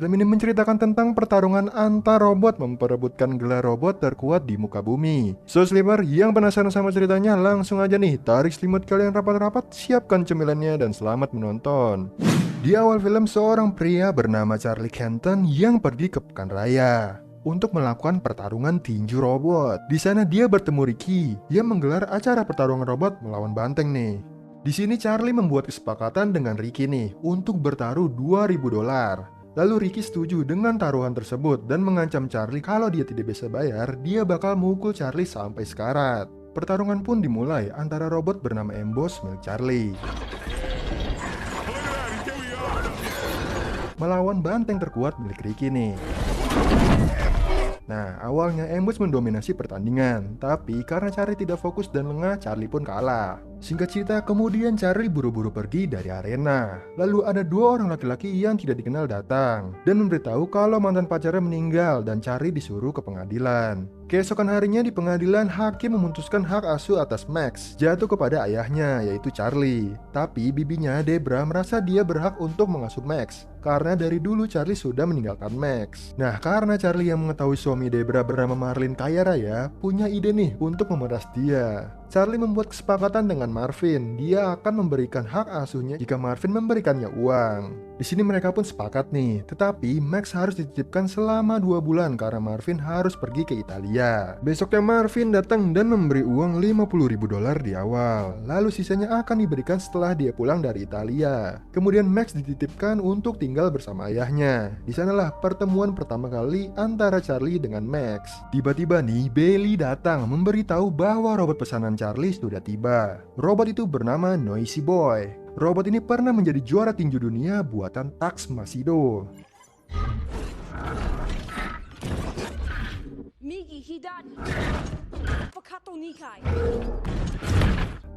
Film ini menceritakan tentang pertarungan antar robot memperebutkan gelar robot terkuat di muka bumi. So Sleeper, yang penasaran sama ceritanya, langsung aja nih tarik selimut kalian rapat-rapat, siapkan cemilannya dan selamat menonton. Di awal film, seorang pria bernama Charlie Kenton yang pergi ke pekan raya untuk melakukan pertarungan tinju robot. Di sana dia bertemu Ricky yang menggelar acara pertarungan robot melawan banteng nih. Di sini Charlie membuat kesepakatan dengan Ricky nih untuk bertaruh $2.000. Lalu Ricky setuju dengan taruhan tersebut dan mengancam Charlie kalau dia tidak bisa bayar, dia bakal mukul Charlie sampai sekarat. Pertarungan pun dimulai antara robot bernama Amboss milik Charlie melawan banteng terkuat milik Ricky nih. Nah, awalnya Amboss mendominasi pertandingan, tapi karena Charlie tidak fokus dan lengah, Charlie pun kalah. Singkat cerita, kemudian Charlie buru-buru pergi dari arena. Lalu ada dua orang laki-laki yang tidak dikenal datang dan memberitahu kalau mantan pacarnya meninggal dan Charlie disuruh ke pengadilan. Keesokan harinya di pengadilan, hakim memutuskan hak asuh atas Max jatuh kepada ayahnya, yaitu Charlie. Tapi bibinya, Debra, merasa dia berhak untuk mengasuh Max karena dari dulu Charlie sudah meninggalkan Max. Nah, karena Charlie yang mengetahui suami Debra bernama Marlin kaya raya, punya ide nih untuk memeras dia. Charlie membuat kesepakatan dengan Marvin. Dia akan memberikan hak asuhnya jika Marvin memberikannya uang. Di sini mereka pun sepakat nih, tetapi Max harus dititipkan selama 2 bulan karena Marvin harus pergi ke Italia. Besoknya Marvin datang dan memberi uang $50.000 di awal. Lalu sisanya akan diberikan setelah dia pulang dari Italia. Kemudian Max dititipkan untuk tinggal bersama ayahnya. Di sanalah pertemuan pertama kali antara Charlie dengan Max. Tiba-tiba nih, Bailey datang memberitahu bahwa robot pesanan Charlie sudah tiba. Robot itu bernama Noisy Boy. Robot ini pernah menjadi juara tinju dunia buatan Tax Masido.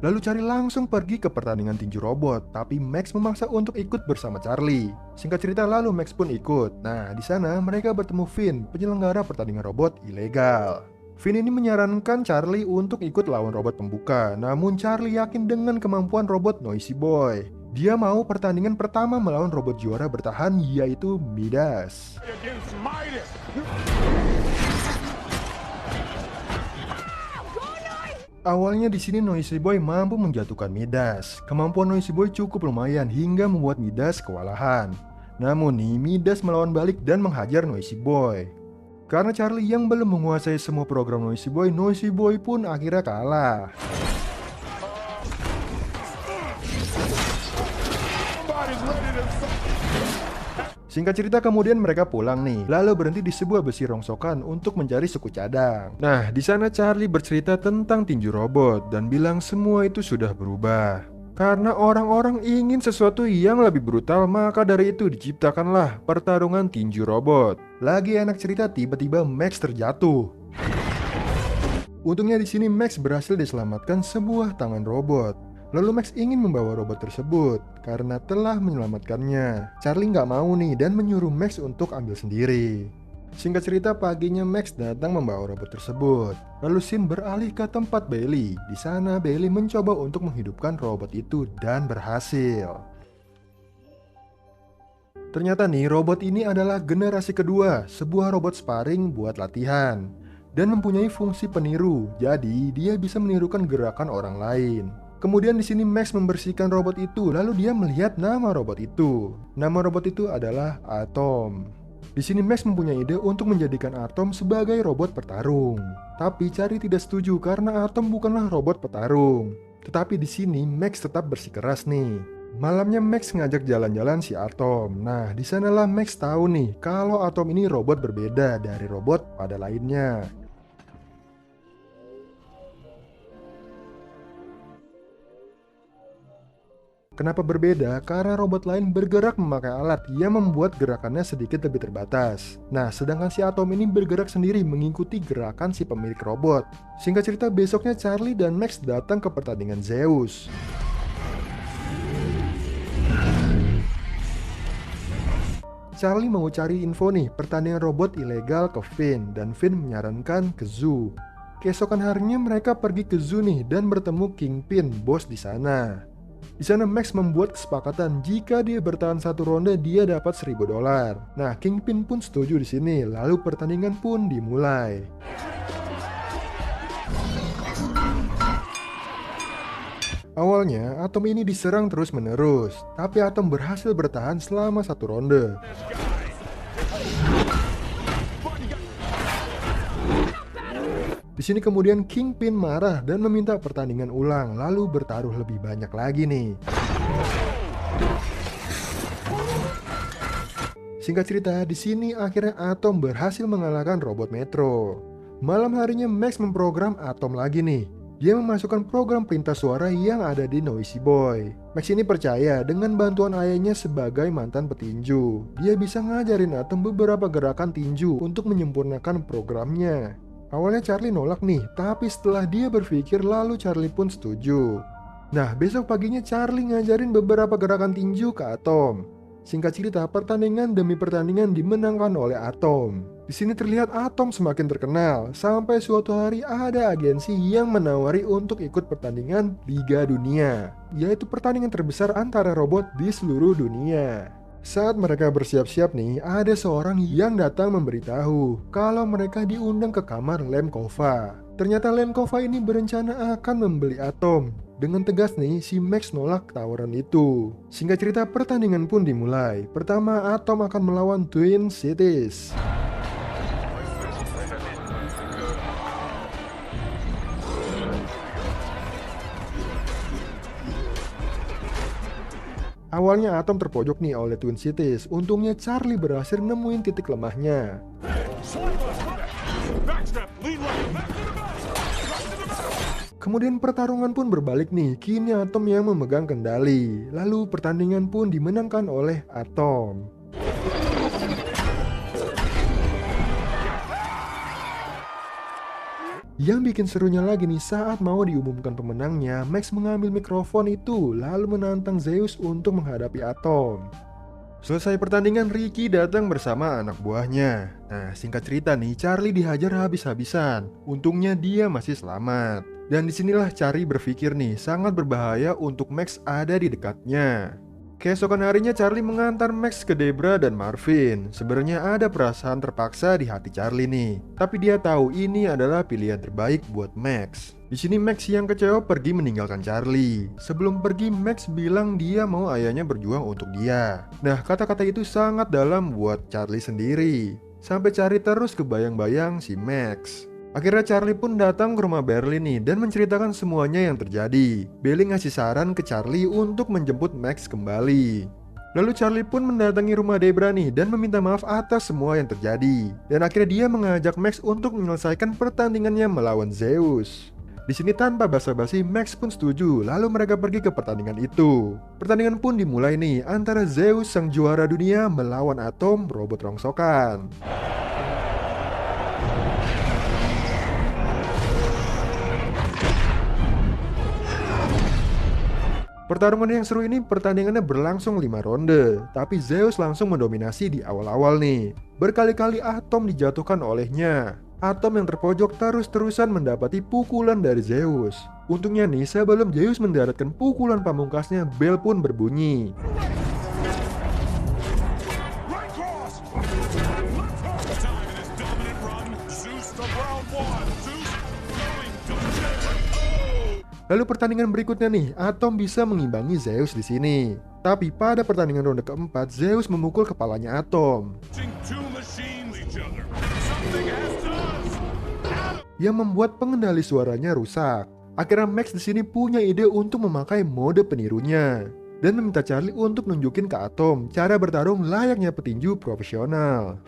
Lalu Charlie langsung pergi ke pertandingan tinju robot, tapi Max memaksa untuk ikut bersama Charlie. Singkat cerita, lalu Max pun ikut. Nah, di sana mereka bertemu Finn, penyelenggara pertandingan robot ilegal. Finn ini menyarankan Charlie untuk ikut lawan robot pembuka, namun Charlie yakin dengan kemampuan robot Noisy Boy. Dia mau pertandingan pertama melawan robot juara bertahan, yaitu Midas. Awalnya di sini Noisy Boy mampu menjatuhkan Midas. Kemampuan Noisy Boy cukup lumayan hingga membuat Midas kewalahan. Namun nih, Midas melawan balik dan menghajar Noisy Boy. Karena Charlie yang belum menguasai semua program Noisy Boy pun akhirnya kalah. Singkat cerita, kemudian mereka pulang nih, lalu berhenti di sebuah besi rongsokan untuk mencari suku cadang. Nah, di sana Charlie bercerita tentang tinju robot dan bilang semua itu sudah berubah. Karena orang-orang ingin sesuatu yang lebih brutal, maka dari itu diciptakanlah pertarungan tinju robot. Lagi enak cerita, tiba-tiba Max terjatuh. Untungnya di sini Max berhasil diselamatkan sebuah tangan robot. Lalu Max ingin membawa robot tersebut karena telah menyelamatkannya. Charlie nggak mau nih dan menyuruh Max untuk ambil sendiri. Singkat cerita, paginya Max datang membawa robot tersebut. Lalu Sin beralih ke tempat Bailey. Di sana Bailey mencoba untuk menghidupkan robot itu dan berhasil. Ternyata nih, robot ini adalah generasi kedua, sebuah robot sparring buat latihan dan mempunyai fungsi peniru. Jadi dia bisa menirukan gerakan orang lain. Kemudian di sini Max membersihkan robot itu, lalu dia melihat nama robot itu. Nama robot itu adalah Atom. Di sini Max mempunyai ide untuk menjadikan Atom sebagai robot petarung. Tapi Charlie tidak setuju karena Atom bukanlah robot petarung. Tetapi di sini Max tetap bersikeras nih. Malamnya Max ngajak jalan-jalan si Atom. Nah, di sanalah Max tahu nih kalau Atom ini robot berbeda dari robot pada lainnya. Kenapa berbeda? Karena robot lain bergerak memakai alat yang membuat gerakannya sedikit lebih terbatas. Nah, sedangkan si Atom ini bergerak sendiri mengikuti gerakan si pemilik robot. Singkat cerita, besoknya Charlie dan Max datang ke pertandingan Zeus. Charlie mau cari info nih pertandingan robot ilegal ke Finn, dan Finn menyarankan ke zoo. Keesokan harinya mereka pergi ke zoo nih dan bertemu Kingpin, bos di sana. Di sana Max membuat kesepakatan jika dia bertahan satu ronde dia dapat $1.000. Nah, Kingpin pun setuju di sini, lalu pertandingan pun dimulai. Awalnya, Atom ini diserang terus-menerus, tapi Atom berhasil bertahan selama satu ronde. Di sini kemudian Kingpin marah dan meminta pertandingan ulang, lalu bertaruh lebih banyak lagi nih. Singkat cerita, di sini akhirnya Atom berhasil mengalahkan robot Metro. Malam harinya Max memprogram Atom lagi nih. Dia memasukkan program perintah suara yang ada di Noisy Boy. Max ini percaya dengan bantuan ayahnya sebagai mantan petinju, dia bisa ngajarin Atom beberapa gerakan tinju untuk menyempurnakan programnya. Awalnya Charlie nolak nih, tapi setelah dia berpikir lalu Charlie pun setuju. Nah, besok paginya Charlie ngajarin beberapa gerakan tinju ke Atom. Singkat cerita, pertandingan demi pertandingan dimenangkan oleh Atom. Di sini terlihat Atom semakin terkenal, sampai suatu hari ada agensi yang menawari untuk ikut pertandingan Liga Dunia, yaitu pertandingan terbesar antara robot di seluruh dunia. Saat mereka bersiap-siap nih, ada seorang yang datang memberitahu kalau mereka diundang ke kamar Lemkova. Ternyata Lemkova ini berencana akan membeli Atom. Dengan tegas nih, si Max nolak tawaran itu. Singkat cerita, pertandingan pun dimulai. Pertama, Atom akan melawan Twin Cities. Awalnya Atom terpojok nih oleh Twin Cities. Untungnya Charlie berhasil nemuin titik lemahnya. Kemudian pertarungan pun berbalik nih. Kini Atom yang memegang kendali. Lalu pertandingan pun dimenangkan oleh Atom. Yang bikin serunya lagi nih, saat mau diumumkan pemenangnya, Max mengambil mikrofon itu lalu menantang Zeus untuk menghadapi Atom. Selesai pertandingan, Ricky datang bersama anak buahnya. Nah, singkat cerita nih, Charlie dihajar habis-habisan. Untungnya dia masih selamat. Dan disinilah Charlie berpikir nih, sangat berbahaya untuk Max ada di dekatnya. Keesokan harinya Charlie mengantar Max ke Debra dan Marvin. Sebenarnya ada perasaan terpaksa di hati Charlie nih, tapi dia tahu ini adalah pilihan terbaik buat Max. Di sini Max yang kecewa pergi meninggalkan Charlie. Sebelum pergi, Max bilang dia mau ayahnya berjuang untuk dia. Nah, kata-kata itu sangat dalam buat Charlie sendiri. Sampai Charlie terus kebayang-bayang si Max. Akhirnya Charlie pun datang ke rumah Berlin nih dan menceritakan semuanya yang terjadi. Belly ngasih saran ke Charlie untuk menjemput Max kembali. Lalu Charlie pun mendatangi rumah Debra nih dan meminta maaf atas semua yang terjadi. Dan akhirnya dia mengajak Max untuk menyelesaikan pertandingannya melawan Zeus. Di sini tanpa basa-basi Max pun setuju, lalu mereka pergi ke pertandingan itu. Pertandingan pun dimulai nih antara Zeus sang juara dunia melawan Atom robot rongsokan. Pertarungan yang seru ini pertandingannya berlangsung 5 ronde, tapi Zeus langsung mendominasi di awal-awal nih. Berkali-kali Atom dijatuhkan olehnya. Atom yang terpojok terus-terusan mendapati pukulan dari Zeus. Untungnya nih, sebelum Zeus mendaratkan pukulan pamungkasnya, bel pun berbunyi. Lalu pertandingan berikutnya nih, Atom bisa mengimbangi Zeus di sini. Tapi pada pertandingan ronde keempat, Zeus memukul kepalanya Atom, yang membuat pengendali suaranya rusak. Akhirnya Max di sini punya ide untuk memakai mode penirunya dan meminta Charlie untuk nunjukin ke Atom cara bertarung layaknya petinju profesional.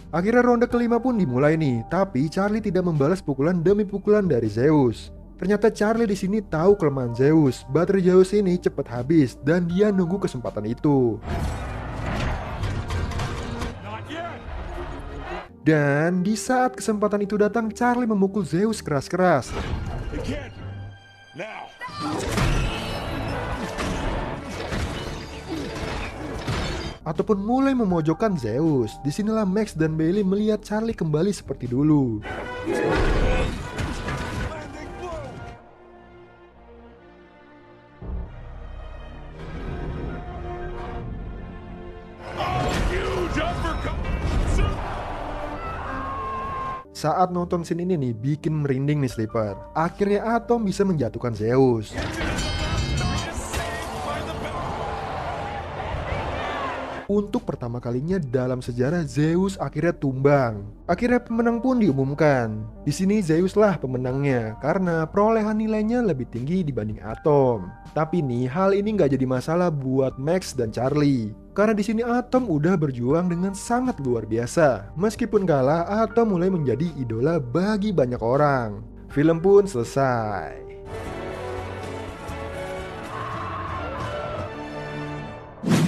Akhirnya ronde kelima pun dimulai nih, tapi Charlie tidak membalas pukulan demi pukulan dari Zeus. Ternyata Charlie di sini tahu kelemahan Zeus. Baterai Zeus ini cepat habis dan dia nunggu kesempatan itu. Dan di saat kesempatan itu datang, Charlie memukul Zeus keras-keras. Ataupun mulai memojokkan Zeus. Disinilah Max dan Bailey melihat Charlie kembali seperti dulu. Saat nonton scene ini nih bikin merinding nih Sleeper. Akhirnya Atom bisa menjatuhkan Zeus. Untuk pertama kalinya dalam sejarah Zeus akhirnya tumbang. Akhirnya pemenang pun diumumkan. Di sini Zeus lah pemenangnya karena perolehan nilainya lebih tinggi dibanding Atom. Tapi nih hal ini nggak jadi masalah buat Max dan Charlie. Karena di sini Atom udah berjuang dengan sangat luar biasa. Meskipun kalah, Atom mulai menjadi idola bagi banyak orang. Film pun selesai.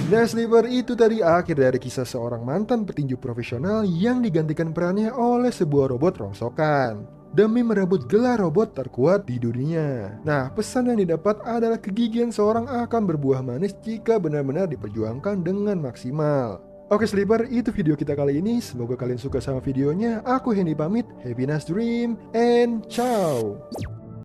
Nah Sleeper, itu tadi akhir dari kisah seorang mantan petinju profesional yang digantikan perannya oleh sebuah robot rongsokan demi merebut gelar robot terkuat di dunia. Nah, pesan yang didapat adalah kegigihan seorang akan berbuah manis jika benar-benar diperjuangkan dengan maksimal. Oke Sleeper, itu video kita kali ini. Semoga kalian suka sama videonya. Aku Hendy pamit. Happy nice dream and ciao.